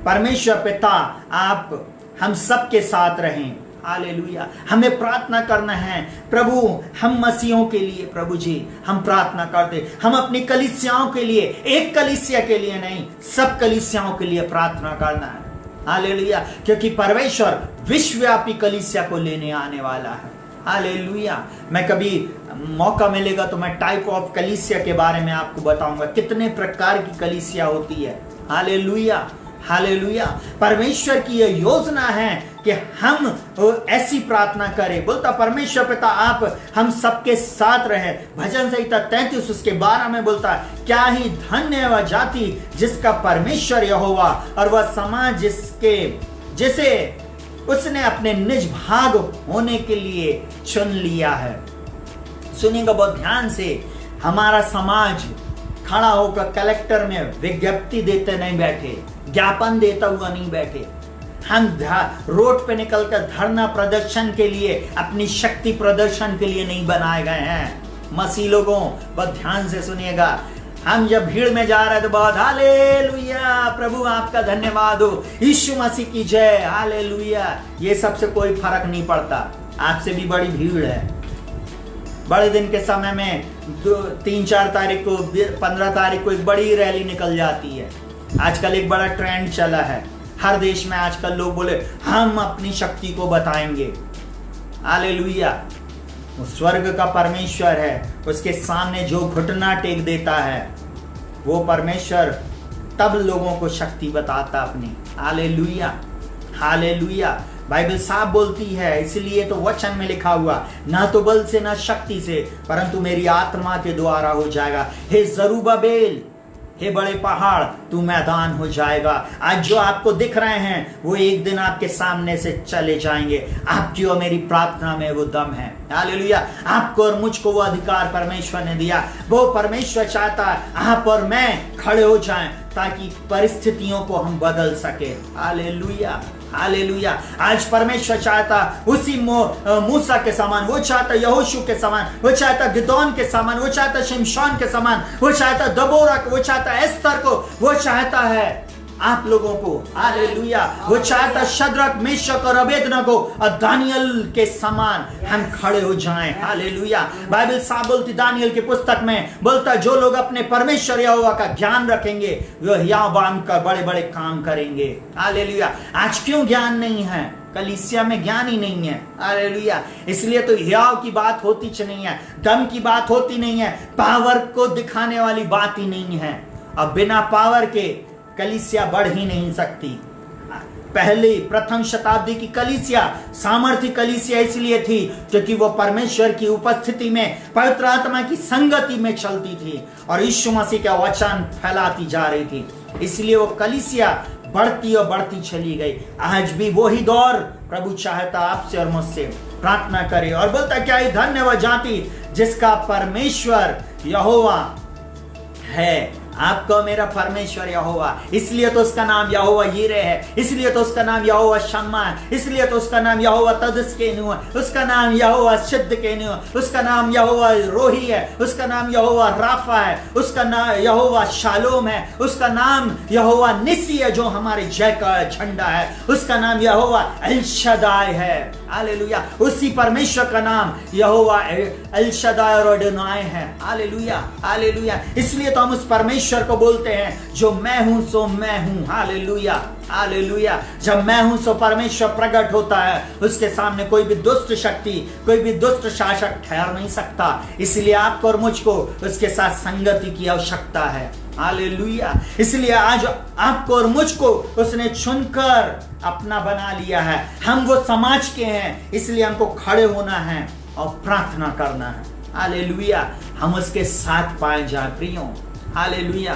परमेश्वर पिता आप हम सबके साथ रहें। हालेलुया। हमें प्रार्थना करना है प्रभु, हम मसीहों के लिए प्रभु जी हम प्रार्थना करते, हम अपनी कलीसियाओं के लिए, एक कलीसिया के लिए नहीं, सब कलीसियाओं के लिए प्रार्थना करना है। हालेलुया। क्योंकि परमेश्वर विश्वव्यापी कलीसिया को लेने आने वाला है। हालेलुया। मैं कभी मौका मिलेगा तो मैं टाइप ऑफ कलीसिया के बारे में आपको बताऊंगा, कितने प्रकार की कलीसिया होती है। Hallelujah, hallelujah. परमेश्वर की यह योजना है कि हम ऐसी प्रार्थना करें। बोलता परमेश्वर पिता आप हम सबके साथ रहे। भजन संहिता 33 उसके 12 में बोलता है, क्या ही धन्य है वह जाति जिसका परमेश्वर यहोवा और वह समाज जिसे उसने अपने निज भाग होने के लिए चुन लिया है। सुनिएगा बहुत ध्यान से, हमारा समाज खड़ा होकर कलेक्टर में विज्ञप्ति देते नहीं बैठे, ज्ञापन देता हुआ नहीं बैठे। हम रोड पे निकलकर धरना प्रदर्शन के लिए, अपनी शक्ति प्रदर्शन के लिए नहीं बनाए गए हैं। मसीह लोगों बहुत ध्यान से सुनिएगा, हम जब भीड़ में जा रहे हैं तो बहुत हालेलुया, प्रभु आपका धन्यवाद हो, यीशु मसीह की जय, हालेलुया, ये सबसे कोई फर्क नहीं पड़ता। आपसे भी बड़ी भीड़ है। बड़े दिन के समय में 3-4 तारीख को, 15 तारीख को एक बड़ी रैली निकल जाती है। आजकल एक बड़ा ट्रेंड चला है हर देश में। आजकल लोग बोले हम अपनी शक्ति को बताएंगे। हालेलुया। वो स्वर्ग का परमेश्वर है, उसके सामने जो घुटना टेक देता है वो परमेश्वर तब लोगों को शक्ति बताता अपनी। Hallelujah, hallelujah. बाइबल साफ बोलती है, इसलिए तो वचन में लिखा हुआ, ना तो बल से ना शक्ति से परंतु मेरी आत्मा के द्वारा हो जाएगा। हे जरूब्बाबेल, हे बड़े पहाड़, तू मैदान हो जाएगा। आज जो आपको दिख रहे हैं वो एक दिन आपके सामने से चले जाएंगे। आपकी और मेरी प्रार्थना में वो दम है। हालेलुया। आपको और मुझको वो अधिकार परमेश्वर ने दिया। वो परमेश्वर चाहता है आप और मैं खड़े हो जाएं ताकि परिस्थितियों को हम बदल सके। Hallelujah, hallelujah. आज परमेश्वर चाहता उसी मूसा के समान, वो चाहता यहोशू के समान, वो चाहता गिदोन के समान, वो चाहता शिमशोन के समान, वो चाहता दबोरा को, वो चाहता एस्तर को, वो चाहता है आप लोगों को। हालेलुया। वो चाहता शद्रक, मेशक और अबेदनगो और दानियल के समान हम खड़े हो जाएं। हालेलुया। बाइबल साफ बोलती, दानियल की पुस्तक में बोलता, जो लोग अपने परमेश्वर यहोवा का ज्ञान रखेंगे वो यहोवा का बड़े बड़े काम करेंगे। हालेलुया। आज क्यों ज्ञान नहीं है? कलीसिया में ज्ञान ही नहीं है। हालेलुया। इसलिए तो हियाव की बात होती नहीं है, दम की बात होती नहीं है, पावर को दिखाने वाली बात ही नहीं है। अब बिना पावर के कलीसिया बढ़ ही नहीं सकती। पहले प्रथम शताब्दी की कलीसिया सामर्थ्य कलीसिया इसलिए थी क्योंकि वो परमेश्वर की उपस्थिति में, पवित्र आत्मा की संगति में चलती थी और यीशु मसीह का वचन फैलाती जा रही थी। इसलिए वो कलीसिया बढ़ती और बढ़ती चली गई। आज भी वही दौर प्रभु चाहता आपसे और मुझसे प्रार्थना करे और बोलता, क्या ही धन्य वह जाति जिसका परमेश्वर यहोवा है। आपका मेरा परमेश्वर यहोवा, इसलिए तो उसका नाम यहोवा यीरे है, इसलिए तो उसका नाम यहोवा शम्मा है, इसलिए तो उसका नाम यहोवा तदस्केनु है, उसका नाम यहोवा सिद्दकेनु है, उसका नाम यहोवा रोही है, उसका नाम यहोवा राफा है, उसका नाम यहोवा शालोम है, उसका नाम यहोवा निसी है जो हमारे जय का झंडा है, उसका नाम यहोवा एल शदाई है। हालेलुया। उसी परमेश्वर का नाम यहोवा एल शदाई और अडोनाई है। Hallelujah, hallelujah. इसलिए तो हम उस परमेश्वर को बोलते हैं, जो मैं हूं सो मैं हूं। Hallelujah, hallelujah. जब मैं हूं सो परमेश्वर प्रकट होता है, उसके सामने कोई भी दुष्ट शक्ति, कोई भी दुष्ट शासक ठहर नहीं सकता। इसलिए आपको और मुझको उसके साथ संगति की आवश्यकता है। हालेलुया। इसलिए आज आपको और मुझको उसने चुनकर अपना बना लिया है। हम वो समाज के हैं, इसलिए हमको खड़े होना है और प्रार्थना करना है। हालेलुया। हम उसके साथ पाए जाए प्रियो। हालेलुया।